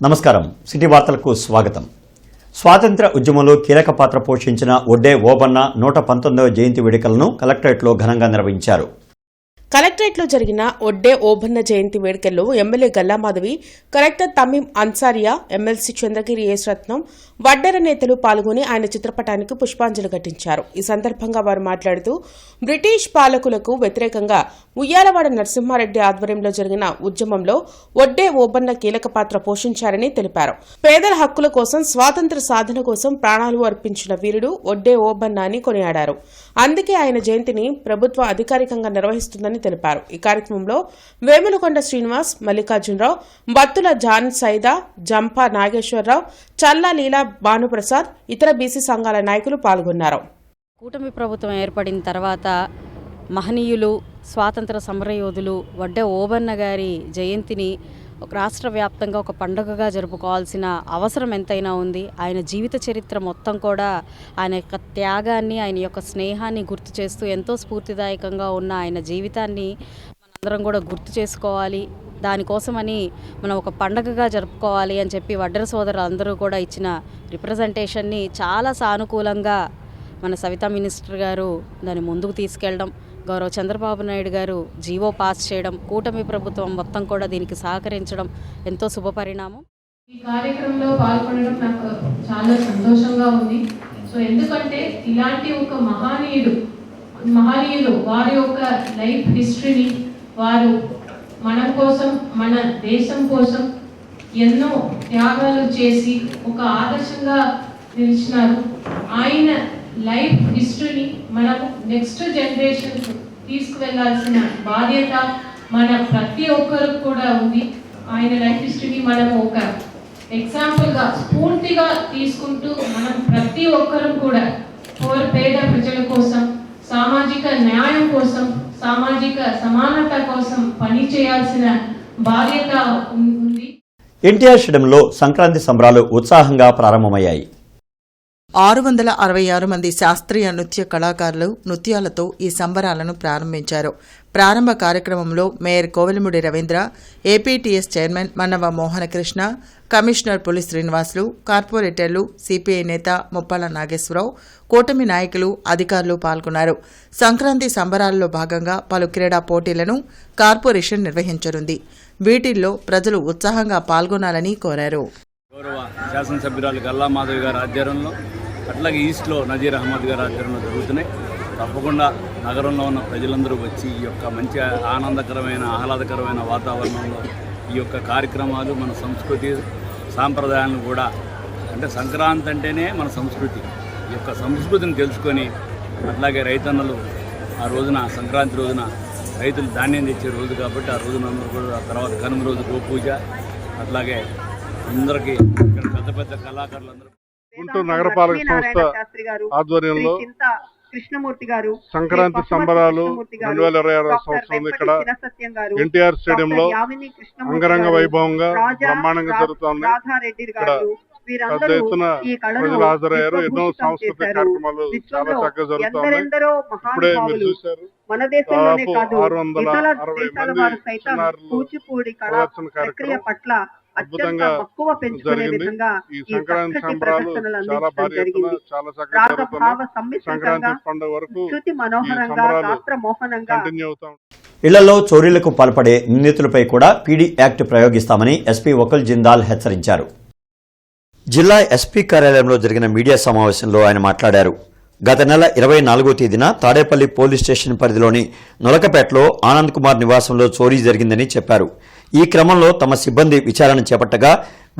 నమస్కారం సిటీ వార్తలకు స్వాగతం. స్వాతంత్ర ఉద్యమంలో కీలక పాత్ర పోషించిన ఒడ్డే ఓబన్న 119వ జయంతి వేడుకలను కలెక్టరేట్లో ఘనంగా నిర్వహించారు. కలెక్టరేట్లో జరిగిన ఒడ్డే ఓబన్న జయంతి వేడుకల్లో MLA Galla Madhavi, collector Tameem Ansariya, MLC Chandragiri S Ratnam, Vaddera నేతలు పాల్గొని ఆయన చిత్రపటానికి పుష్పాంజలి ఘటించారు. ఈ సందర్భంగా వారు మాట్లాడుతూ బ్రిటిష్ పాలకులకు వ్యతిరేకంగా ఉయ్యాలవాడ నరసింహారెడ్డి ఆధ్వర్యంలో జరిగిన ఉద్యమంలో ఒడ్డే ఓబన్న కీలక పాత్ర పోషించారని తెలిపారు. పేదల హక్కుల కోసం, స్వాతంత్ర సాధన కోసం ప్రాణాలు అర్పించిన వీరుడు ఒడ్డే ఓబన్న అని కొనియాడారు. అందుకే ఆయన జయంతిని ప్రభుత్వం అధికారికంగా నిర్వహిస్తుందని తెలిపారు. ఈ కార్యక్రమంలో వేములకొండ శ్రీనివాస్, మల్లికార్జునరావు, బత్తుల జాన్ సైదా, జంపా నాగేశ్వరరావు, చల్లా లీలా భానుప్రసాద్, ఇతర బీసీ సంఘాల నాయకులు పాల్గొన్నారు. కూటమి ప్రభుత్వం ఏర్పడిన తర్వాత మహనీయులు, స్వాతంత్ర సమరయోధులు ఒడ్డే ఓబన్న గారి జయంతిని రాష్ట్ర వ్యాప్తంగా ఒక పండుగగా జరుపుకోవాల్సిన అవసరం ఎంతైనా ఉంది. ఆయన జీవిత చరిత్ర మొత్తం కూడా ఆయన యొక్క త్యాగాన్ని, ఆయన యొక్క స్నేహాన్ని గుర్తు చేస్తూ ఎంతో స్ఫూర్తిదాయకంగా ఉన్న ఆయన జీవితాన్ని మనందరం కూడా గుర్తు చేసుకోవాలి. దానికోసమని మనం ఒక పండగగా జరుపుకోవాలి అని చెప్పి వడ్డెర సోదరులు అందరూ కూడా ఇచ్చిన రిప్రజెంటేషన్ని చాలా సానుకూలంగా మన సవితా మినిస్టర్ గారు దాన్ని ముందుకు తీసుకెళ్ళడం, గౌరవ చంద్రబాబు నాయుడు గారు జీవో పాస్ చేయడం, కూటమి ప్రభుత్వం మొత్తం కూడా దీనికి సహకరించడం ఎంతో శుభపరిణామం. ఈ కార్యక్రమంలో పాల్గొనడం నాకు చాలా సంతోషంగా ఉంది. సో ఎందుకంటే ఇలాంటి ఒక మహనీయులు వారి యొక్క లైఫ్ హిస్టరీని వారు మన కోసం, మన దేశం కోసం ఎన్నో త్యాగాలు చేసి ఒక ఆదర్శంగా నిలిచినారు. ఆయన లైఫ్ హిస్టరీని మనము నెక్స్ట్ జనరేషన్ తీసుకువెళ్లాల్సిన బాధ్యత మన ప్రతి ఒక్కరికి కూడా ఉంది. ఆయన లైఫ్ హిస్టరీని మనము ఒక ఎగ్జాంపుల్గా స్ఫూర్తిగా తీసుకుంటూ మనం ప్రతి ఒక్కరు కూడా పేద ప్రజల కోసం, సామాజిక న్యాయం కోసం, సామాజిక సమానత కోసం పనిచేయాల్సిన బాధ్యత ఉంది. ఎన్టీఆర్ స్టేడియంలో సంక్రాంతి సంబరాలు ఉత్సాహంగా ప్రారంభమయ్యాయి. 666 మంది శాస్త్రీయ నృత్య కళాకారులు నృత్యాలతో ఈ సంబరాలను ప్రారంభించారు. ప్రారంభ కార్యక్రమంలో mayor Kovelamudi Ravindra, APTS chairman Mannava Mohana Krishna, commissioner పులి శ్రీనివాసులు, కార్పొరేటర్లు, సిపిఐ నేత ముప్పాల నాగేశ్వరరావు, కూటమి నాయకులు, అధికారులు పాల్గొన్నారు. సంక్రాంతి సంబరాల్లో భాగంగా పలు క్రీడా పోటీలను కార్పొరేషన్ నిర్వహించనుంది. వీటిల్లో ప్రజలు ఉత్సాహంగా పాల్గొనాలని కోరారు. గౌరవ శాసనసభ్యురాలు గల్లామాధవి గారి ఆధ్వర్యంలో, అట్లాగే ఈస్ట్లో నజీర్ అహ్మద్ గారి ఆధ్వర్యంలో జరుగుతున్నాయి. తప్పకుండా నగరంలో ఉన్న ప్రజలందరూ వచ్చి ఈ యొక్క మంచి ఆనందకరమైన, ఆహ్లాదకరమైన వాతావరణంలో ఈ యొక్క కార్యక్రమాలు, మన సంస్కృతి సాంప్రదాయాలను కూడా, అంటే సంక్రాంతి అంటేనే మన సంస్కృతి, ఈ యొక్క సంస్కృతిని తెలుసుకొని, అట్లాగే రైతన్నలు ఆ రోజున, సంక్రాంతి రోజున రైతులు ధాన్యం తెచ్చే రోజు కాబట్టి ఆ రోజున అందరూ కూడా, తర్వాత కనుమ రోజు గోపూజ, అట్లాగే అందరికీ ఇక్కడ పెద్ద పెద్ద కళాకారులందరూ గుంటూరు నగరపాలక సంస్థ ఆధ్వర్యంలో కృష్ణమూర్తి గారు సంక్రాంతి సంబరాలు 2026 సంవత్సరం ఇక్కడ ఎన్టీఆర్ స్టేడియంలో అంగరంగ వైభవంగా బ్రహ్మాండంగా జరుగుతోంది. ఇక్కడ పెద్ద ఎత్తున ప్రజలు హాజరయ్యారు. ఎన్నో సాంస్కృతిక కార్యక్రమాలు చాలా చక్కగా జరుగుతున్నాయి. ఇప్పుడే మీరు చూశారు, దాదాపు 660 మంది చిన్నారులు ప్రదర్శన కార్యక్రమం అద్భుతంగా జరిగింది. ఈ సంక్రాంతి సంబరాలు చాలా భారీ ఎత్తున, చాలా చక్కగా జరుగుతున్నాయి. సంక్రాంతి పండుగ వరకు ఈ సంబరాలు కంటిన్యూ అవుతాం. ఇళ్లలో చోరీలకు పాల్పడే నిందితులపై కూడా పీడీ యాక్ట్ ప్రయోగిస్తామని ఎస్పీ వకుల్ జిందాల్ హెచ్చరించారు. జిల్లా ఎస్పీ కార్యాలయంలో జరిగిన మీడియా సమావేశంలో ఆయన మాట్లాడారు. గత నెల 24వ తేదీన తాడేపల్లి పోలీస్ స్టేషన్ పరిధిలోని నొలకపేటలో ఆనంద్ కుమార్ నివాసంలో చోరీ జరిగిందని చెప్పారు. ఈ క్రమంలో తమ సిబ్బంది విచారణ చేపట్టగా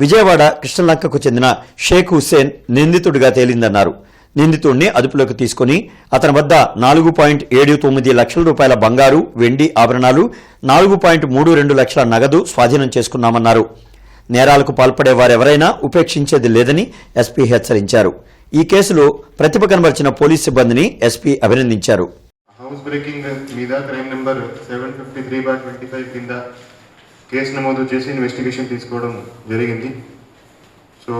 విజయవాడ కృష్ణలంకకు చెందిన షేక్ హుస్సేన్ నిందితుడిగా తేలిందన్నారు. నిందితుడిని అదుపులోకి తీసుకుని అతని వద్ద 4.79 లక్షల రూపాయల బంగారు, వెండి ఆభరణాలు, 4.32 లక్షల నగదు స్వాధీనం చేసుకున్నామన్నారు. నేరాలకు పాల్పడే వారెవరైనా ఉపేక్షించేది లేదని ఎస్పీ హెచ్చరించారు. ఈ కేసులో ప్రతిభ కనబర్చిన పోలీస్ సిబ్బందిని ఎస్పీ అభినందించారు. హౌస్ బ్రేకింగ్ మీద క్రైమ్ నెంబర్ 753/25 కింద కేసు నమోదు చేసి ఇన్వెస్టిగేషన్ తీసుకోవడం జరిగింది. సో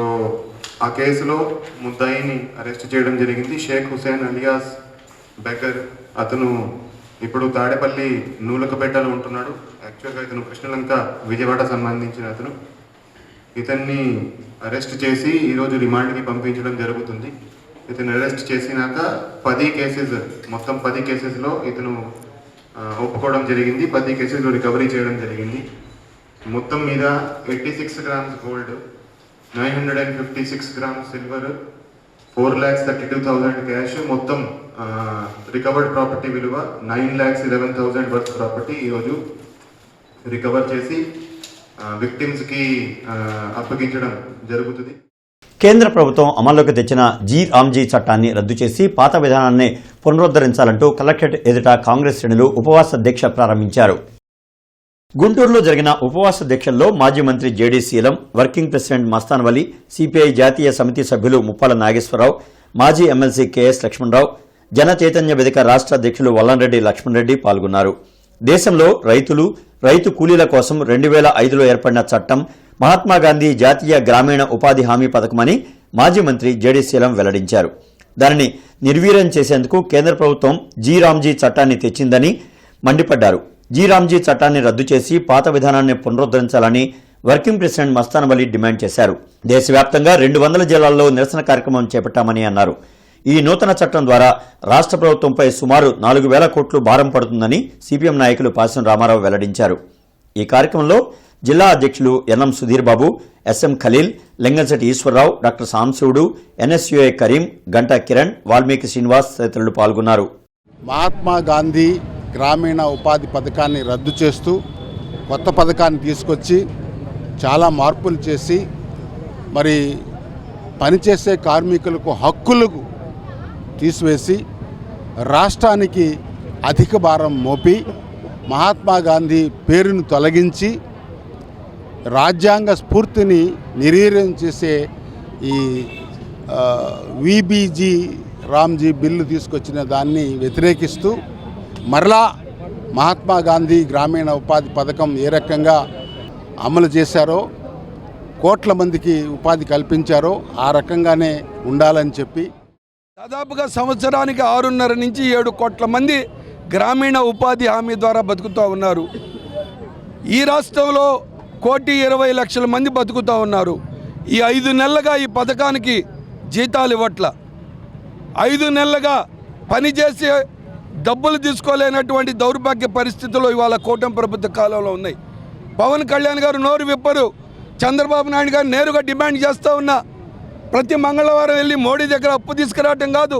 ఆ కేసులో ముద్దాయిని అరెస్ట్ చేయడం జరిగింది. Shaik Hussain alias Becker. అతను ఇప్పుడు తాడేపల్లి నూలకపేటలో ఉంటున్నాడు. యాక్చువల్గా ఇతను కృష్ణలంక విజయవాడ సంబంధించిన అతను. ఇతన్ని అరెస్ట్ చేసి ఈరోజు రిమాండ్కి పంపించడం జరుగుతుంది. ఇతను అరెస్ట్ చేసినాక 10 కేసెస్, మొత్తం 10 కేసెస్లో ఇతను ఒప్పుకోవడం జరిగింది. 10 కేసెస్లో రికవరీ చేయడం జరిగింది. మొత్తం మీద 86 grams gold, 956 grams silver, 4,32,000 cash, మొత్తం రికవర్డ్ ప్రాపర్టీ విలువ 9,11,000 వర్త్ ప్రాపర్టీ ఈరోజు రికవర్ చేసి విక్టిమ్స్కి అప్పగించడం జరుగుతుంది. కేంద్ర ప్రభుత్వం అమల్లోకి తెచ్చిన జీ రామ్జీ చట్టాన్ని రద్దు చేసి పాత విధానాన్ని పునరుద్ధరించాలంటూ కలెక్టరేట్ ఎదుట కాంగ్రెస్ శ్రేణులు ఉపవాస దీక్ష ప్రారంభించారు. గుంటూరులో జరిగిన ఉపవాస దీక్షల్లో మాజీ మంత్రి జేడీ శీలం, వర్కింగ్ ప్రెసిడెంట్ మస్తాన్ వలి, సిపిఐ జాతీయ సమితి సభ్యులు ముప్పాల నాగేశ్వరరావు, మాజీ ఎమ్మెల్సీ కెఎస్ లక్ష్మణరావు, జన చైతన్య వేదిక రాష్ట్ర అధ్యక్షులు వల్లంరెడ్డి లక్ష్మణరెడ్డి పాల్గొన్నారు. దేశంలో రైతు కూలీల కోసం 2005లో ఏర్పడిన చట్టం మహాత్మాగాంధీ జాతీయ గ్రామీణ ఉపాధి హామీ పథకమని మాజీ మంత్రి జేడీ శీలం వెల్లడించారు. దానిని నిర్వీర్యం చేసేందుకు కేంద్ర ప్రభుత్వం జీ రామ్జీ చట్టాన్ని తెచ్చిందని మండిపడ్డారు. జీ రామ్జీ చట్టాన్ని రద్దు చేసి పాత విధానాన్ని పునరుద్ధరించాలని వర్కింగ్ ప్రెసిడెంట్ మస్తాన్ వలి డిమాండ్ చేశారు. దేశవ్యాప్తంగా 200 జిల్లాల్లో నిరసన కార్యక్రమం చేపట్టామని అన్నారు. ఈ నూతన చట్టం ద్వారా రాష్ట్ర ప్రభుత్వంపై సుమారు 4,000 కోట్లు భారం పడుతుందని సిపిఎం నాయకులు పాసం రామారావు వెల్లడించారు. ఈ కార్యక్రమంలో జిల్లా అధ్యక్షులు NM Sudheer Babu, SM Khaleel, Lingamsetti Eswararao, doctor Samshivudu, NSUI Karim, Ganta Kiran, Valmiki Srinivas తదితరులు పాల్గొన్నారు. మహాత్మా గాంధీ గ్రామీణ ఉపాధి పథకాన్ని రద్దు చేస్తూ కొత్త పథకాన్ని తీసుకొచ్చి చాలా మార్పులు చేసి మరి పనిచేసే కార్మికులకు హక్కులకు తీసివేసి రాష్ట్రానికి అధిక భారం మోపి మహాత్మా గాంధీ పేరును తొలగించి రాజ్యాంగ స్ఫూర్తిని నిర్వీర్యం చేసే ఈ విబీజీ రామ్జీ బిల్లు తీసుకొచ్చిన దాన్ని వ్యతిరేకిస్తూ మరలా మహాత్మా గాంధీ గ్రామీణ ఉపాధి పథకం ఏ రకంగా అమలు చేశారో, కోట్ల మందికి ఉపాధి కల్పించారో ఆ రకంగానే ఉండాలని చెప్పి దాదాపుగా సంవత్సరానికి 6.5 నుంచి 7 కోట్ల మంది గ్రామీణ ఉపాధి హామీ ద్వారా బతుకుతూ ఉన్నారు. ఈ రాష్ట్రంలో 1,20,00,000 మంది బతుకుతూ ఉన్నారు. ఈ 5 నెలలుగా ఈ పథకానికి జీతాలు ఇవ్వట్ల, 5 నెలలుగా పనిచేసి డబ్బులు తీసుకోలేనటువంటి దౌర్భాగ్య పరిస్థితుల్లో ఇవాళ కూటమి ప్రభుత్వ కాలంలో ఉన్నాయి. పవన్ కళ్యాణ్ గారు నోరు విప్పరు, చంద్రబాబు నాయుడు గారు నేరుగా డిమాండ్ చేస్తూ ఉన్నా ప్రతి మంగళవారం వెళ్ళి మోడీ దగ్గర అప్పు తీసుకురావటం కాదు,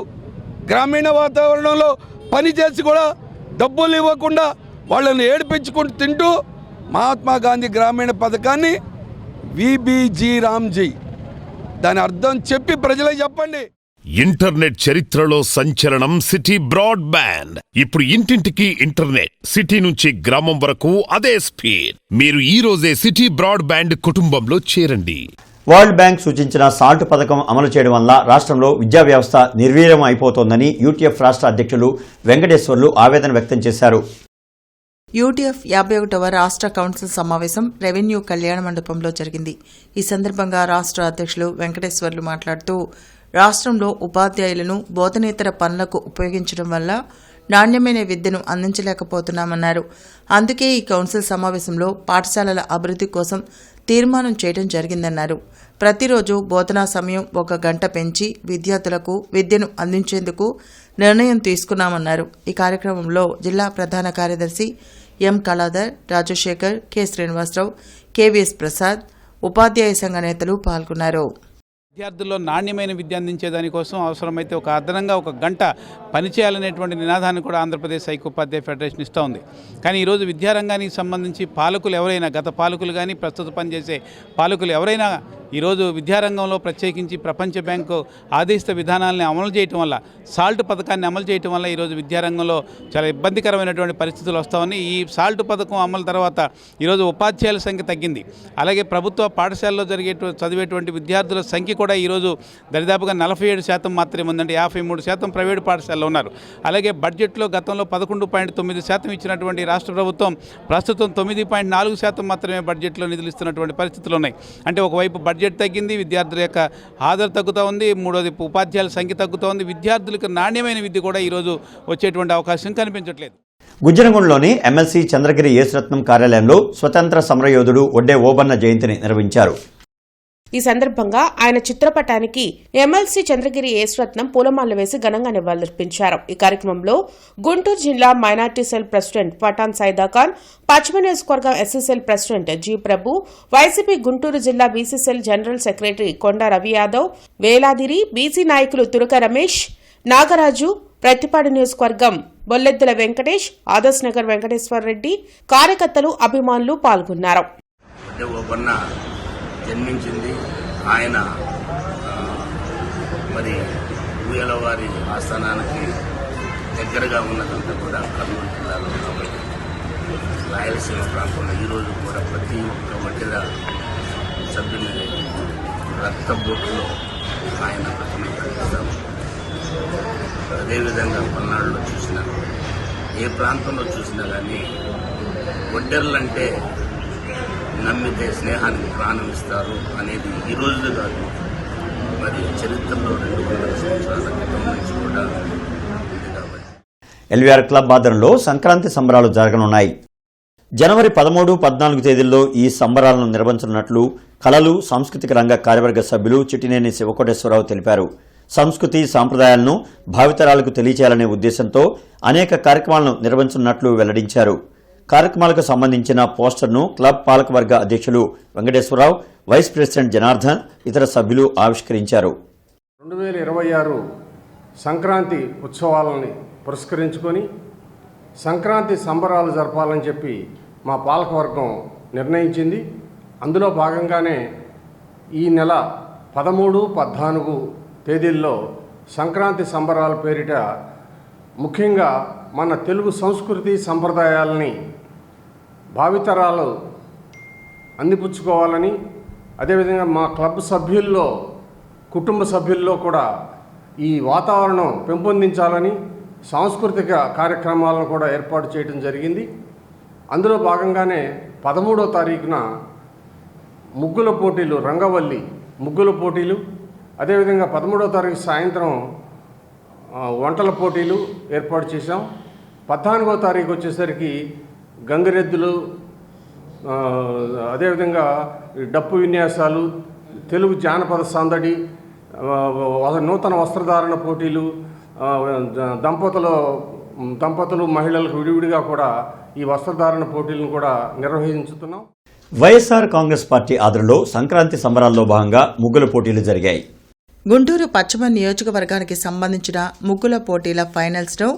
గ్రామీణ వాతావరణంలో పనిచేసి కూడా డబ్బులు ఇవ్వకుండా వాళ్ళని ఏడిపించుకుంటూ తింటూ మహాత్మా గాంధీ గ్రామీణ పథకాన్ని విబీజీ రామ్జీ దాని అర్థం చెప్పి ప్రజలకు చెప్పండి. ఇంటర్నెట్ చరిత్రలో సంచలనం సిటీ బ్రాడ్బ్యాండ్. ఇప్పుడు ఇంటింటికి ఇంటర్నెట్, సిటీ నుంచి గ్రామం వరకు అదే స్పీడ్. మీరు ఈ రోజే సిటీ బ్రాడ్బ్యాండ్ కుటుంబంలో చేరండి. వరల్డ్ బ్యాంక్ సూచించిన సాల్ట్ పథకం అమలు చేయడం వల్ల రాష్ట్రంలో విద్యా వ్యవస్థ నిర్వీర్యం అయిపోతోందని యూటీఎఫ్ రాష్ట్ర అధ్యక్షులు వెంకటేశ్వర్లు ఆవేదన వ్యక్తం చేశారు. యూటీఎఫ్ 51వ రాష్ట్ర కౌన్సిల్ సమావేశం రెవెన్యూ కళ్యాణ మండపంలో జరిగింది. ఈ సందర్భంగా రాష్ట్ర అధ్యక్షులు వెంకటేశ్వర్లు మాట్లాడుతూ రాష్ట్రంలో ఉపాధ్యాయులను బోధనేతర పనులకు ఉపయోగించడం వల్ల నాణ్యమైన విద్యను అందించలేకపోతున్నామన్నారు. అందుకే ఈ కౌన్సిల్ సమావేశంలో పాఠశాలల అభివృద్ధి కోసం తీర్మానం చేయడం జరిగిందన్నారు. ప్రతిరోజు బోధనా సమయం 1 గంట పెంచి విద్యార్థులకు విద్యను అందించేందుకు నిర్ణయం తీసుకున్నామన్నారు. ఈ కార్యక్రమంలో జిల్లా ప్రధాన కార్యదర్శి ఎం కళాధర్, రాజశేఖర్, కె శ్రీనివాసరావు, కెవిఎస్ ప్రసాద్, ఉపాధ్యాయ సంఘ నేతలు పాల్గొన్నారు. విద్యార్థుల్లో నాణ్యమైన విద్య అందించేదానికోసం అవసరమైతే ఒక అదనంగా 1 గంట పనిచేయాలనేటువంటి నినాదాన్ని కూడా ఆంధ్రప్రదేశ్ ఐక్యోపాధ్యాయ ఫెడరేషన్ ఇస్తూ ఉంది. కానీ ఈరోజు విద్యారంగానికి సంబంధించి పాలకులు ఎవరైనా, గత పాలకులు కానీ ప్రస్తుత పనిచేసే పాలకులు ఎవరైనా ఈరోజు విద్యారంగంలో ప్రత్యేకించి ప్రపంచ బ్యాంకు ఆదేశిత విధానాలను అమలు చేయటం వల్ల, సాల్ట్ పథకాన్ని అమలు చేయటం వల్ల ఈరోజు విద్యారంగంలో చాలా ఇబ్బందికరమైనటువంటి పరిస్థితులు వస్తామని, ఈ సాల్ట్ పథకం అమలు తర్వాత ఈరోజు ఉపాధ్యాయుల సంఖ్య తగ్గింది. అలాగే ప్రభుత్వ పాఠశాలలో చదివేటువంటి విద్యార్థుల సంఖ్య కూడా ఈరోజు దరిదాపుగా 47% మాత్రమే ఉందంటే 53% ప్రైవేటు పాఠశాలలో ఉన్నారు. అలాగే బడ్జెట్లో గతంలో 11.9% ఇచ్చినటువంటి రాష్ట్ర ప్రభుత్వం ప్రస్తుతం 9.4% మాత్రమే బడ్జెట్లో నిధులు ఇస్తున్నటువంటి పరిస్థితులు ఉన్నాయి. అంటే ఒకవైపు బడ్జెట్ తగ్గింది, విద్యార్థుల యొక్క హాజరు తగ్గుతూ ఉంది, మూడోది ఉపాధ్యాయుల సంఖ్య తగ్గుతూ ఉంది, విద్యార్థులకు నాణ్యమైన విద్య కూడా ఈరోజు వచ్చేటువంటి అవకాశం కనిపించట్లేదు. గుజ్జనగూడలోని ఎమ్మెల్సీ చంద్రగిరి యేసురత్నం కార్యాలయంలో స్వతంత్ర సమరయోధుడు ఒడ్డే ఓబన్న జయంతిని నిర్వహించారు. ఈ సందర్భంగా ఆయన చిత్రపటానికి ఎమ్మెల్సీ చంద్రగిరి యేసరత్నం పూలమాలలు వేసి ఘనంగా నివాళులర్పించారు. ఈ కార్యక్రమంలో గుంటూరు జిల్లా మైనార్టీ సెల్ ప్రెసిడెంట్ పఠాన్ సైదాఖాన్, పశ్చిమ నియోజకవర్గం ఎస్సీసెల్ ప్రెసిడెంట్ జి ప్రభు, వైసీపీ గుంటూరు జిల్లా బీసీసెల్ జనరల్ సెక్రటరీ కొండా రవి యాదవ్, వేలాదిరి, బీసీ నాయకులు తురక రమేష్, నాగరాజు, ప్రతిపాడు నియోజకవర్గం బొల్లెద్దుల వెంకటేష్, ఆదర్శ్ నగర్ వెంకటేశ్వర రెడ్డి, కార్యకర్తలు, అభిమానులు పాల్గొన్నారు. జన్మించింది ఆయన మరి ఊయలవారి ఆస్థానానికి దగ్గరగా ఉన్నదంతా కూడా కర్నూలు జిల్లాలో కాబట్టి రాయలసీమ ప్రాంతంలో ఈరోజు కూడా ప్రతి ఒక్క వడ్డెర సభ్యుని రక్తబొట్టులో ఆయన ప్రతిమ కలుగుతాం. అదేవిధంగా పల్నాడులో చూసినా ఏ ప్రాంతంలో చూసినా కానీ వడ్డెర్లంటే నమ్మితే స్నేహానికి ప్రాణం ఇస్తారు అనేది ఈ రోజు కాదు, మరి చరిత్రలో 200 సంవత్సరాల క్రితం నుంచి కూడా ఉంది కాబట్టి. ఎల్వీఆర్ క్లబ్ ఆధ్వర్యంలో సంక్రాంతి సంబరాలు జరగనున్నాయి. జనవరి 13, 14 తేదీల్లో ఈ సంబరాలను నిర్వహించనున్నట్లు కళలు, సాంస్కృతిక రంగ కార్యవర్గ సభ్యులు చిట్టినేని శివకోటేశ్వరరావు తెలిపారు. సంస్కృతి సాంప్రదాయాలను భావితరాలకు తెలియచేయాలనే ఉద్దేశంతో అనేక కార్యక్రమాలను నిర్వహించనున్నట్లు వెల్లడించారు. కార్యక్రమాలకు సంబంధించిన పోస్టర్ను క్లబ్ పాలకవర్గ అధ్యక్షులు వెంకటేశ్వరరావు, వైస్ ప్రెసిడెంట్ జనార్దన్, ఇతర సభ్యులు ఆవిష్కరించారు. 2026 సంక్రాంతి ఉత్సవాలని పురస్కరించుకొని సంక్రాంతి సంబరాలు జరపాలని చెప్పి మా పాలకవర్గం నిర్ణయించింది. అందులో భాగంగానే ఈ నెల 13, 14 తేదీల్లో సంక్రాంతి సంబరాల పేరిట ముఖ్యంగా మన తెలుగు సంస్కృతి సంప్రదాయాలని భావితరాలు అందిపుచ్చుకోవాలని, అదేవిధంగా మా క్లబ్ సభ్యుల్లో, కుటుంబ సభ్యుల్లో కూడా ఈ వాతావరణం పెంపొందించాలని సాంస్కృతిక కార్యక్రమాలను కూడా ఏర్పాటు చేయడం జరిగింది. అందులో భాగంగానే 13వ తారీఖున ముగ్గుల పోటీలు, రంగవల్లి ముగ్గుల పోటీలు, అదేవిధంగా 13వ తారీఖు సాయంత్రం వంటల పోటీలు ఏర్పాటు చేశాం. 14వ తారీఖు వచ్చేసరికి గంగిరెద్దులు, అదేవిధంగా డప్పు విన్యాసాలు, తెలుగు జానపద సందడి, నూతన వస్త్రధారణ పోటీలు, దంపతులు మహిళలకు విడివిడిగా కూడా ఈ వస్త్రధారణ పోటీలను కూడా నిర్వహించుతున్నాం. వైఎస్ఆర్ కాంగ్రెస్ పార్టీ ఆధ్వర్యంలో సంక్రాంతి సంబరాల్లో భాగంగా ముగ్గుల పోటీలు జరిగాయి. గుంటూరు పశ్చిమ నియోజకవర్గానికి సంబంధించిన ముగ్గుల పోటీల ఫైనల్స్ను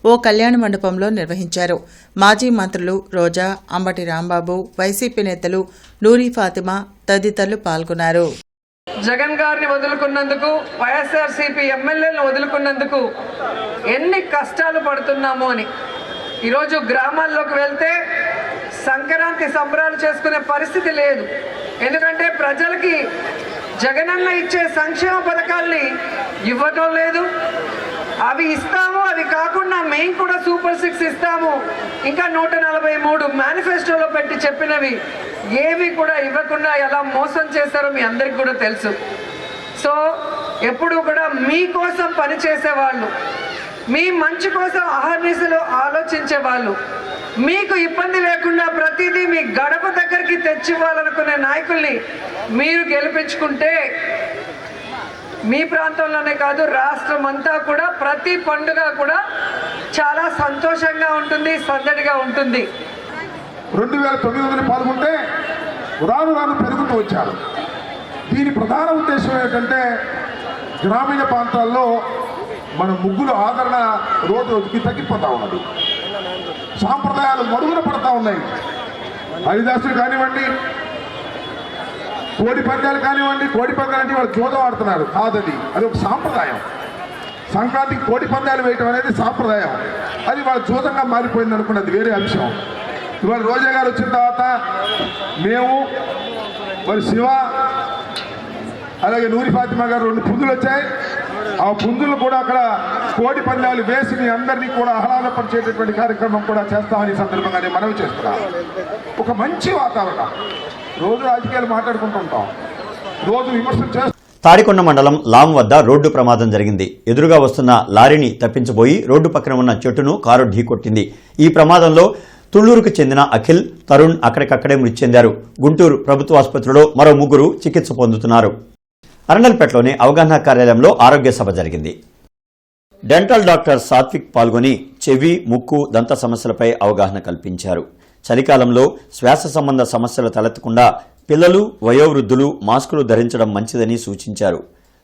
ఓ కళ్యాణ మండపంలో నిర్వహించారు. మాజీ మంత్రులు రోజా, అంబటి రాంబాబు, వైసీపీ నేతలు నూరి ఫాతిమా తదితరులు పాల్గొన్నారు. జగన్ గారిని వదులుకున్నందుకు, వైఎస్ఆర్సీపీ ఎమ్మెల్యేలను వదులుకున్నందుకు ఎన్ని కష్టాలు పడుతున్నామో అని ఈరోజు గ్రామాల్లోకి వెళ్తే సంక్రాంతి సంబరాలు చేసుకునే పరిస్థితి లేదు. ఎందుకంటే ప్రజలకి జగనన్న ఇచ్చే సంక్షేమ పథకాల్ని ఇవ్వటం లేదు. అవి ఇస్తాము, అవి కాకుండా మేము కూడా సూపర్ 6 ఇస్తాము, ఇంకా 143 మేనిఫెస్టోలో పెట్టి చెప్పినవి ఏవి కూడా ఇవ్వకుండా ఎలా మోసం చేస్తారో మీ అందరికి కూడా తెలుసు. సో ఎప్పుడు కూడా మీకోసం పనిచేసేవాళ్ళు, మీ మంచి కోసం అహర్నిశలు ఆలోచించే వాళ్ళు, మీకు ఇబ్బంది లేకుండా ప్రతిదీ మీ గడప దగ్గరికి తెచ్చివ్వాలనుకునే నాయకుల్ని మీరు గెలిపించుకుంటే మీ ప్రాంతంలోనే కాదు రాష్ట్రం అంతా కూడా ప్రతి పండుగ కూడా చాలా సంతోషంగా ఉంటుంది, సందడిగా ఉంటుంది. 2009 పాల్గొంటే రాను పెరుగుతూ వచ్చారు. దీని ప్రధాన ఉద్దేశం ఏంటంటే గ్రామీణ ప్రాంతాల్లో మన ముగ్గుల ఆదరణ రోజు రోజుకి తగ్గిపోతూ ఉన్నది. సాంప్రదాయాలు మరుగున పడతా ఉన్నాయి. హరిదాసులు కానివ్వండి, కోడి పందాలు కానివ్వండి, కోడి పందాలు అంటే వాళ్ళు జోదం ఆడుతున్నారు, కాదది, అది ఒక సాంప్రదాయం. సంక్రాంతికి కోడి పందాలు వేయటం అనేది సాంప్రదాయం, అది వాళ్ళ జోదంగా మారిపోయింది అనుకున్నది వేరే అంశం. ఇవాళ రోజా గారు వచ్చిన తర్వాత మేము మరి శివ అలాగే నూరి ఫాతిమా గారు 2 పుంజులు వచ్చాయి. ఆ పుంజులు కూడా అక్కడ కోడి పందాలు వేసి మీ అందరినీ కూడా ఆహ్లాదపరిచేటటువంటి కార్యక్రమం కూడా చేస్తామని సందర్భంగా నేను మనవి చేస్తున్నాను. ఒక మంచి వాతావరణం. రోజు రాజకీయాలు మాట్లాడుకుంటుంటాం, రోజు విమర్శలు చేస్తాం. తాడికొండ మండలం లాం వద్ద రోడ్డు ప్రమాదం జరిగింది. ఎదురుగా వస్తున్న లారీని తప్పించబోయి రోడ్డు పక్కన ఉన్న చెట్టును కారు ఢీకొట్టింది. ఈ ప్రమాదంలో తుళ్లూరుకు చెందిన అఖిల్, తరుణ్ అక్కడికక్కడే మృతి చెందారు. గుంటూరు ప్రభుత్వ ఆసుపత్రిలో మరో 3 చికిత్స పొందుతున్నారు. అరండల్పేటలోని అవగాహన కార్యాలయంలో ఆరోగ్య సభ జరిగింది. డెంటల్ డాక్టర్ సాత్విక్ పాల్గొని చెవి, ముక్కు, దంత సమస్యలపై అవగాహన కల్పించారు. చలికాలంలో శ్వాస సంబంధ సమస్యలు తలెత్తకుండా పిల్లలు, వయోవృద్ధులు మాస్కులు ధరించడం మంచిదని సూచించారు.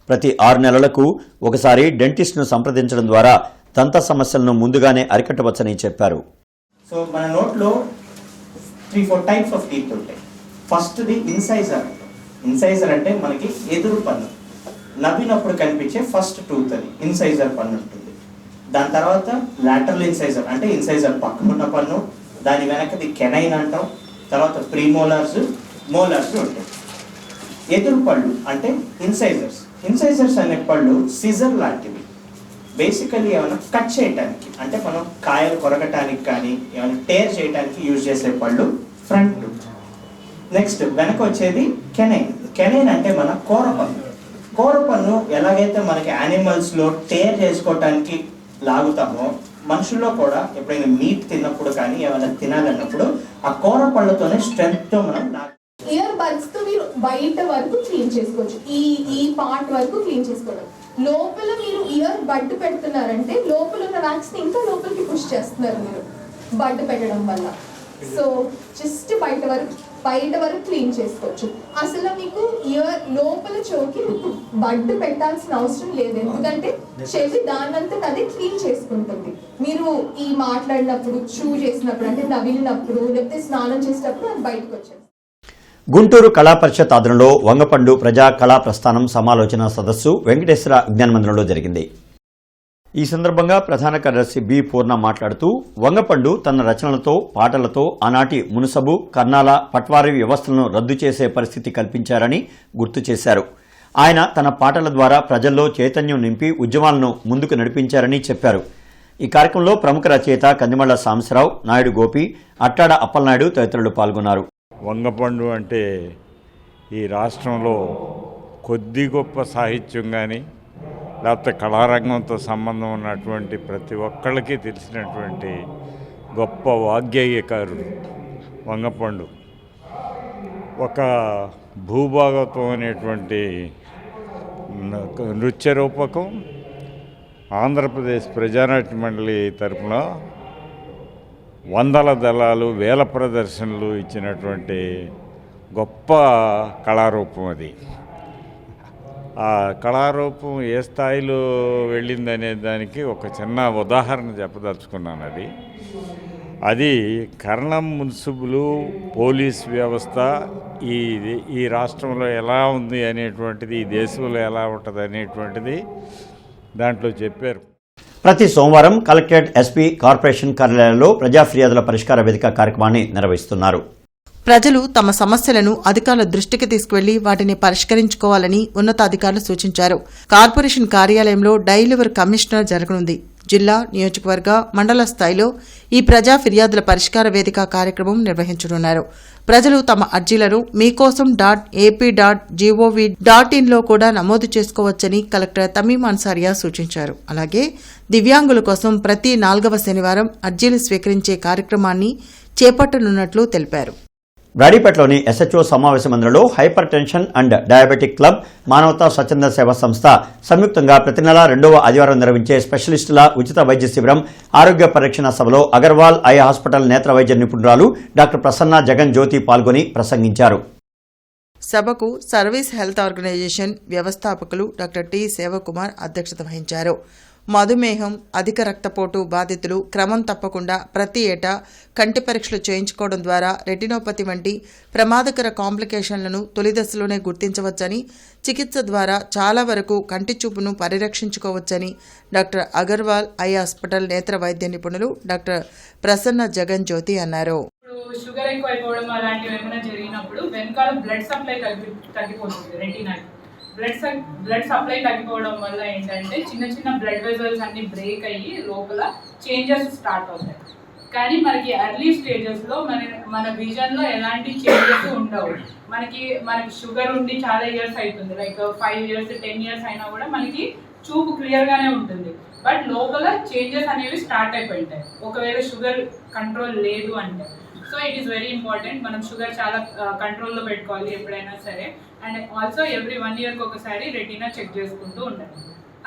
ప్రతి 6 నెలలకు ఒకసారి డెంటిస్ట్ను సంప్రదించడం ద్వారా దంత సమస్యలను ముందుగానే అరికట్టవచ్చని చెప్పారు. సో మన నోట్లో 3-4 టైప్స్ ఆఫ్ టీత్ ఉంటాయి. ఫస్ట్ది ఇన్సైజర్. ఇన్సైజర్ అంటే మనకి ఎదురు పన్ను, నవ్వినప్పుడు కనిపించే ఫస్ట్ టూత్, అది ఇన్సైజర్ పన్ను ఉంటుంది. దాని తర్వాత లాటరల్ ఇన్సైజర్ అంటే ఇన్సైజర్ పక్కన ఉన్న పన్ను, దాని వెనకది కెనైన్ అంటాం. తర్వాత ప్రీమోలార్స్, మోలార్స్ ఉంటాయి. ఎదురు పళ్ళు అంటే ఇన్సైజర్స్. ఇన్సైజర్స్ అనే పళ్ళు సిజర్ లాంటివి. బేసికలీ ఏమైనా కట్ చేయడానికి, అంటే మనం కాయలు కొరకటానికి కానీ ఏమైనా టేర్ చేయడానికి యూజ్ చేసే పళ్ళు ఫ్రంట్. నెక్స్ట్ వెనక వచ్చేది కెనైన్. కెనైన్ అంటే మన కూర పన్ను. కూర పన్ను ఎలాగైతే మనకి యానిమల్స్లో టేర్ చేసుకోవటానికి లాగుతామో, మనుషుల్లో కూడా ఎప్పుడైనా మీట్ తిన్నప్పుడు కానీ ఏమైనా తినాలన్నప్పుడు ఆ కూర పళ్ళతోనే స్ట్రెంగ్త్తో మనం ఇయర్ బడ్స్ తో మీరు బయట వరకు క్లీన్ చేసుకోవచ్చు. ఈ పార్ట్ వరకు క్లీన్ చేసుకోవడం. లోపల మీరు ఇయర్ బడ్ పెడుతున్నారంటే లోపల ఉన్న వ్యాక్స్ ని ఇంకా లోపలికి పుష్ చేస్తున్నారు మీరు బడ్ పెట్టడం వల్ల. సో జస్ట్ బయట వరకు క్లీన్ చేసుకోవచ్చు. అసలు మీకు ఇయర్ లోపల చెవికి మీకు బడ్ పెట్టాల్సిన అవసరం లేదు, ఎందుకంటే చెవి దానంతా అది క్లీన్ చేసుకుంటుంది. మీరు ఈ మాట్లాడినప్పుడు, చూ చేసినప్పుడు, అంటే నవ్వినప్పుడు, లేకపోతే స్నానం చేసేటప్పుడు అది బయటకు వచ్చేది. గుంటూరు కళా పరిషత్ ఆధ్వర్యంలో వంగపండు ప్రజా కళా ప్రస్థానం సమాలోచన సదస్సు వెంకటేశ్వర విజ్ఞాన మందిరంలో జరిగింది. ఈ సందర్భంగా ప్రధాన కార్యదర్శి బి పూర్ణ మాట్లాడుతూ వంగపండు తన రచనలతో, పాటలతో ఆనాటి మునుసబు, కర్నాల, పట్వారీ వ్యవస్థలను రద్దు చేసే పరిస్థితి కల్పించారని గుర్తు చేశారు. ఆయన తన పాటల ద్వారా ప్రజల్లో చైతన్యం నింపి ఉద్యమాలను ముందుకు నడిపించారని చెప్పారు. ఈ కార్యక్రమంలో ప్రముఖ రచయిత కందిమళ్ల సాంబశివరావు, నాయుడు గోపి, అట్టాడ అప్పలనాయుడు తదితరులు పాల్గొన్నారు. వంగపండు అంటే ఈ రాష్ట్రంలో కొద్ది గొప్ప సాహిత్యం కానీ లేకపోతే కళారంగంతో సంబంధం ఉన్నటువంటి ప్రతి ఒక్కళ్ళకి తెలిసినటువంటి గొప్ప వాగ్గేయకారుడు వంగపండు. ఒక భూభాగవతం అనేటువంటి నృత్య రూపకం ఆంధ్రప్రదేశ్ ప్రజానాట్య మండలి తరఫున వందల దళాలు, వేల ప్రదర్శనలు ఇచ్చినటువంటి గొప్ప కళారూపం అది. ఆ కళారూపం ఏ స్థాయిలో వెళ్ళిందనే దానికి ఒక చిన్న ఉదాహరణ చెప్పదలుచుకున్నాను. అది కర్ణం మున్సిపల్ పోలీస్ వ్యవస్థ ఈ రాష్ట్రంలో ఎలా ఉంది అనేటువంటిది, ఈ దేశంలో ఎలా ఉంటుంది అనేటువంటిది దాంట్లో చెప్పారు. ప్రతి సోమవారం కలెక్టరేట్, ఎస్పీ, కార్పొరేషన్ కార్యాలయాల్లో ప్రజా ఫిర్యాదుల పరిష్కార వేదిక కార్యక్రమాన్ని నిర్వహిస్తున్నారు. ప్రజలు తమ సమస్యలను అధికారుల దృష్టికి తీసుకువెళ్లి వాటిని పరిష్కరించుకోవాలని ఉన్నతాధికారులు సూచించారు. కార్పొరేషన్ కార్యాలయంలో డైలివర్ కమిషనర్ జరగనుంది. జిల్లా, నియోజకవర్గ, మండల స్థాయిలో ఈ ప్రజా ఫిర్యాదుల పరిష్కార వేదిక కార్యక్రమం నిర్వహించనున్నారు. ప్రజలు తమ అర్జీలను meekosom.ap.gov.in లో కూడా నమోదు చేసుకోవచ్చని కలెక్టర్ తమీం అన్సారియా సూచించారు. అలాగే దివ్యాంగుల కోసం ప్రతి 4వ శనివారం అర్జీలు స్వీకరించే కార్యక్రమాన్ని చేపట్టనున్నట్లు తెలిపారు. బ్రాడీపేటలోని ఎస్హెచ్ఓ సమావేశ మందిరంలో hyper tension and diabetic club, మానవతా స్వచ్ఛంద సేవా సంస్థ సంయుక్తంగా ప్రతి నెల 2వ ఆదివారం నిర్వహించే స్పెషలిస్టుల ఉచిత వైద్య శిబిరం, ఆరోగ్య పరీక్షణ సభలో అగర్వాల్ ఐ హాస్పిటల్ నేత్ర వైద్య నిపుణురాలు డాక్టర్ ప్రసన్న జగన్ జ్యోతి పాల్గొని ప్రసంగించారు. సభకు సర్వీస్ హెల్త్ ఆర్గనైజేషన్ వ్యవస్థాపకులు డాక్టర్ టి సేవకుమార్ అధ్యక్షత వహించారు. మధుమేహం, అధిక రక్తపోటు బాధితులు క్రమం తప్పకుండా ప్రతి ఏటా కంటి పరీక్షలు చేయించుకోవడం ద్వారా రెటినోపతి వంటి ప్రమాదకర కాంప్లికేషన్లను తొలి దశలోనే గుర్తించవచ్చని, చికిత్స ద్వారా చాలా వరకు కంటి చూపును పరిరక్షించుకోవచ్చని డాక్టర్ అగర్వాల్ ఐ హాస్పిటల్ నేత్ర వైద్య నిపుణులు డాక్టర్ ప్రసన్న జగన్ జ్యోతి అన్నారు. షుగర్ ఎక్కువ అయిపోవడం అలాంటివి ఏమైనా జరిగినప్పుడు వెనకాల బ్లడ్ సప్లై తగ్గిపోతుంది. రెటీనాకి బ్లడ్ సప్లై తగ్గిపోవడం వల్ల ఏంటంటే చిన్న చిన్న బ్లడ్ వెజల్స్ అన్ని బ్రేక్ అయ్యి లోపల చేంజెస్ స్టార్ట్ అవుతాయి. కానీ మనకి ఎర్లీ స్టేజెస్లో మన విజన్లో ఎలాంటి చేంజెస్ ఉండవు. మనకి షుగర్ ఉండి చాలా ఇయర్స్ అవుతుంది, లైక్ 5 years 10 years అయినా కూడా మనకి చూపు క్లియర్గానే ఉంటుంది. బట్ లోపల చేంజెస్ అనేవి స్టార్ట్ అయిపోయి ఉంటాయి ఒకవేళ షుగర్ కంట్రోల్ లేదు అంటే. So it is very important, మనం షుగర్ చాలా కంట్రోల్లో పెట్టుకోవాలి ఎప్పుడైనా సరే. అండ్ ఆల్సో ఎవ్రీ 1 yearకి ఒకసారి రెటీనా చెక్ చేసుకుంటూ ఉండాలి.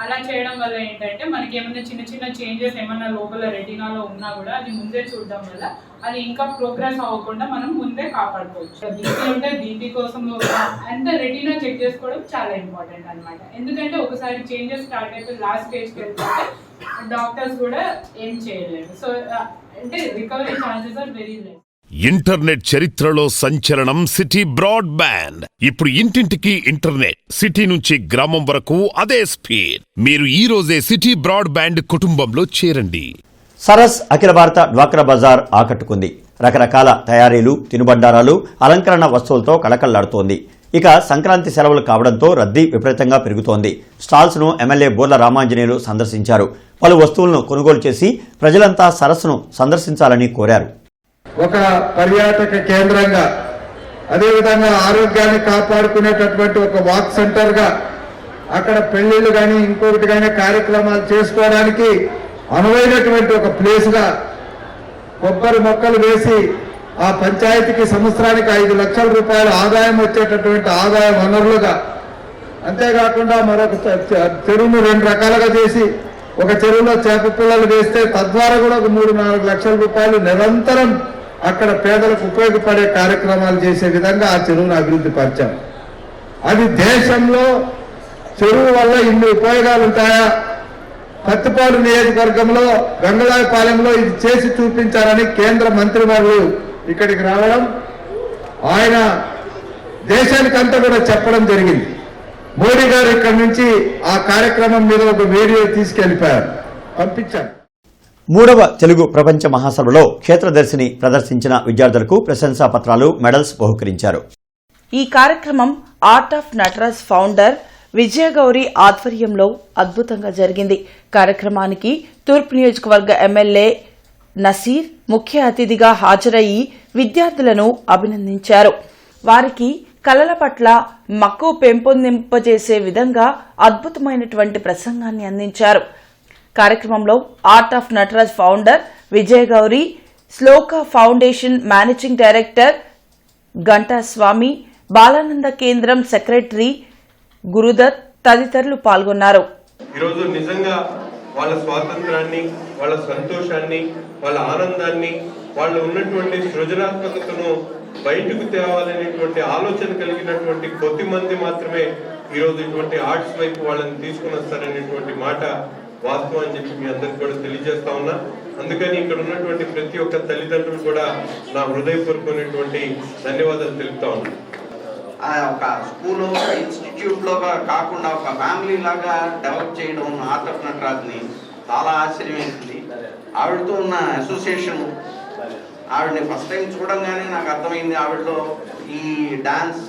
అలా చేయడం వల్ల ఏంటంటే మనకి ఏమైనా చిన్న చిన్న చేంజెస్ ఏమైనా లోపల రెటీనాలో ఉన్నా కూడా అది ముందే చూడడం వల్ల అది ఇంకా ప్రోగ్రెస్ అవ్వకుండా మనం ముందే కాపాడుకోవచ్చు. బీపీ ఉంటే బీపీ కోసం అంటే రెటీనా చెక్ చేసుకోవడం చాలా ఇంపార్టెంట్ అనమాట. ఎందుకంటే ఒకసారి చేంజెస్ స్టార్ట్ అయిపోయి లాస్ట్ స్టేజ్కి వెళ్తుంటే డాక్టర్స్ కూడా ఏం చేయలేరు. సో అంటే recovery chances are very less. Internet చరిత్రలో సంచలనం సిటీ బ్రాడ్బ్యాండ్. ఇప్పుడు ఇంటింటికి ఇంటర్నెట్, సిటీ నుంచి గ్రామం వరకు అదే స్పీడ్. మీరు ఈ రోజే సిటీ బ్రాడ్బ్యాండ్ కుటుంబంలో చేరండి. సరస్ అఖిల భారత డ్వాక్రా బజార్ ఆకట్టుకుంది. రకరకాల తయారీలు, తినుబండారాలు, అలంకరణ వస్తువులతో కళకళ్లాడుతోంది. ఇక సంక్రాంతి సెలవులు కావడంతో రద్దీ విపరీతంగా పెరుగుతోంది. స్టాల్స్ ను ఎమ్మెల్యే బోర్ల రామాంజనేయులు సందర్శించారు. పలు వస్తువులను కొనుగోలు చేసి ప్రజలంతా సరస్సును సందర్శించాలని కోరారు. ఒక పర్యాటక కేంద్రంగా, అదేవిధంగా ఆరోగ్యాన్ని కాపాడుకునేటటువంటి ఒక వాక్ సెంటర్గా, అక్కడ పెళ్లిళ్ళు కానీ ఇంకొకటి కానీ కార్యక్రమాలు చేసుకోవడానికి అనువైనటువంటి ఒక ప్లేస్గా కొబ్బరి మొక్కలు వేసి ఆ పంచాయతీకి సంవత్సరానికి 5 లక్షల రూపాయల ఆదాయం వచ్చేటటువంటి ఆదాయ వనరులుగా, అంతేకాకుండా మరొక చెరువును 2 రకాలుగా చేసి ఒక చెరువులో చేప పిల్లలు వేస్తే తద్వారా కూడా ఒక 3-4 లక్షల రూపాయలు నిరంతరం అక్కడ పేదలకు ఉపయోగపడే కార్యక్రమాలు చేసే విధంగా ఆ చెరువును అభివృద్ధి పరిచాం. అది దేశంలో చెరువు వల్ల ఇన్ని ఉపయోగాలు ఉంటాయా? పత్తిపాడు నియోజకవర్గంలో గంగళాయపాలెంలో ఇది చేసి చూపించారని కేంద్ర మంత్రివర్యులు ఇక్కడికి రావడం, ఆయన దేశానికంతా కూడా చెప్పడం జరిగింది. మోడీ గారు ఇక్కడి నుంచి ఆ కార్యక్రమం మీద ఒక వీడియో తీసుకెళ్లిపోయారు, పంపించారు. 3వ తెలుగు ప్రపంచ మహాసభలో క్షేత్రదర్శిని ప్రదర్శించిన విద్యార్థులకు ప్రశంసా పత్రాలు, మెడల్స్ బహుకరించారు. ఈ కార్యక్రమం art of Nataraj founder Vijayagauri ఆధ్వర్యంలో అద్భుతంగా జరిగింది. కార్యక్రమానికి తూర్పు నియోజకవర్గ ఎమ్మెల్యే నసీర్ ముఖ్య అతిథిగా హాజరయ్యి విద్యార్థులను అభినందించారు. వారికి కళల పట్ల మక్కువ పెంపొందింపజేసే విధంగా అద్భుతమైనటువంటి ప్రసంగాన్ని అందించారు. కార్యక్రమంలో art of Nataraj founder Vijayagauri, Shloka foundation managing director Ganta Swamy, Balananda కేంద్రం సెక్రటరీ గురుదత్ తదితరులు పాల్గొన్నారు. ఈరోజు నిజంగా వాళ్ళ స్వాతంత్రాన్ని, వాళ్ళ సంతోషాన్ని, వాళ్ళ ఆనందాన్ని, వాళ్ళు ఉన్నటువంటి సృజనాత్మకతను బయటకు తేవాలనేటువంటి ఆలోచన కలిగినటువంటి కొద్ది మంది మాత్రమే ఈరోజు ఇటువంటి ఆర్ట్స్ వైపు వాళ్ళని తీసుకుని వస్తారనేటువంటి మాట వాస్తవం అని చెప్పి మీ అందరికి కూడా తెలియజేస్తా ఉన్నా. అందుకని ఇక్కడ ఉన్నటువంటి ప్రతి ఒక్క తల్లిదండ్రులు కూడా నా హృదయపూర్వకమైనటువంటి ధన్యవాదాలు తెలుపుతా ఉన్నా. ఒక స్కూల్ ఇన్స్టిట్యూట్ లో కాకుండా ఒక ఫ్యామిలీ లాగా డెవలప్ చేయడం ఆర్ట్ ఆఫ్ నటరాజ్ని చాలా ఆశ్చర్యమైంది. ఆవిడతో ఉన్న అసోసియేషన్, ఆవిడని ఫస్ట్ టైం చూడంగానే నాకు అర్థమైంది ఆవిడలో ఈ డాన్స్,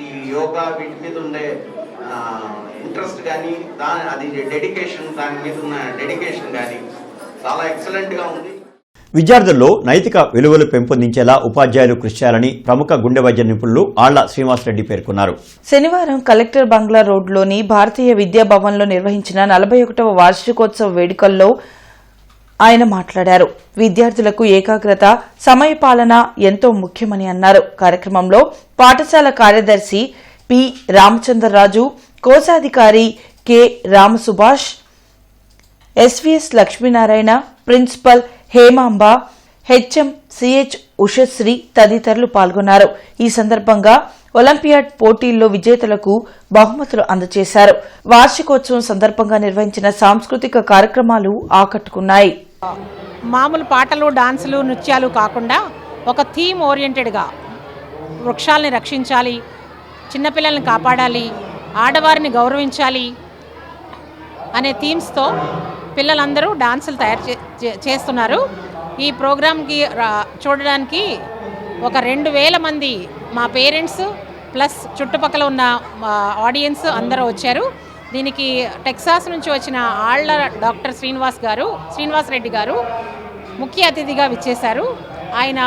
ఈ యోగా వీటి మీద ఉండే ఇంట్రెస్ట్ కానీ అది డెడికేషన్, దాని మీద ఉన్న డెడికేషన్ కానీ చాలా ఎక్సలెంట్గా ఉంది. విద్యార్థుల్లో నైతిక విలువలు పెంపొందించేలా ఉపాధ్యాయులు కృషి చేయాలని ప్రముఖ గుండె వైద్య నిపుణులు ఆళ్ల శ్రీనివాసరెడ్డి పేర్కొన్నారు. శనివారం కలెక్టర్ బంగ్లా రోడ్లోని భారతీయ విద్యా భవన్లో నిర్వహించిన 41వ వార్షికోత్సవ వేడుకల్లో ఆయన మాట్లాడారు. విద్యార్థులకు ఏకాగ్రత, సమయపాలన ఎంతో ముఖ్యమని అన్నారు. కార్యక్రమంలో పాఠశాల కార్యదర్శి పి రామచంద్రరాజు, కోశాధికారి K Ramasubhash, SVS Lakshminarayana, principal Hemamba, HM CH Ushasri తదితరులు పాల్గొన్నారు. ఈ సందర్భంగా ఒలింపియాడ్ పోటీల్లో విజేతలకు బహుమతులు అందజేశారు. వార్షికోత్సవం సందర్భంగా నిర్వహించిన సాంస్కృతిక కార్యక్రమాలు ఆకట్టుకున్నాయి. మామూలు పాటలు, డాన్సులు, నృత్యాలు కాకుండా ఒక థీమ్ ఓరియంటెడ్గా వృక్షాలని రక్షించాలి, చిన్నపిల్లల్ని కాపాడాలి, ఆడవారిని గౌరవించాలి అనే థీమ్స్తో పిల్లలందరూ డాన్సులు తయారు చేస్తున్నారు. ఈ ప్రోగ్రామ్కి చూడడానికి ఒక 2000 మంది మా పేరెంట్స్ ప్లస్ చుట్టుపక్కల ఉన్న ఆడియన్స్ అందరూ వచ్చారు. దీనికి టెక్సాస్ నుంచి వచ్చిన ఆళ్ల డాక్టర్ శ్రీనివాస్ రెడ్డి గారు ముఖ్య అతిథిగా విచ్చేశారు. ఆయన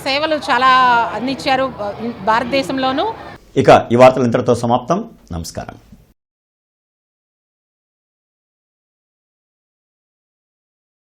సేవలు చాలా అందించారు భారతదేశంలోనూ. ఇక ఈ వార్తలు ఇంతటితో సమాప్తం. నమస్కారం.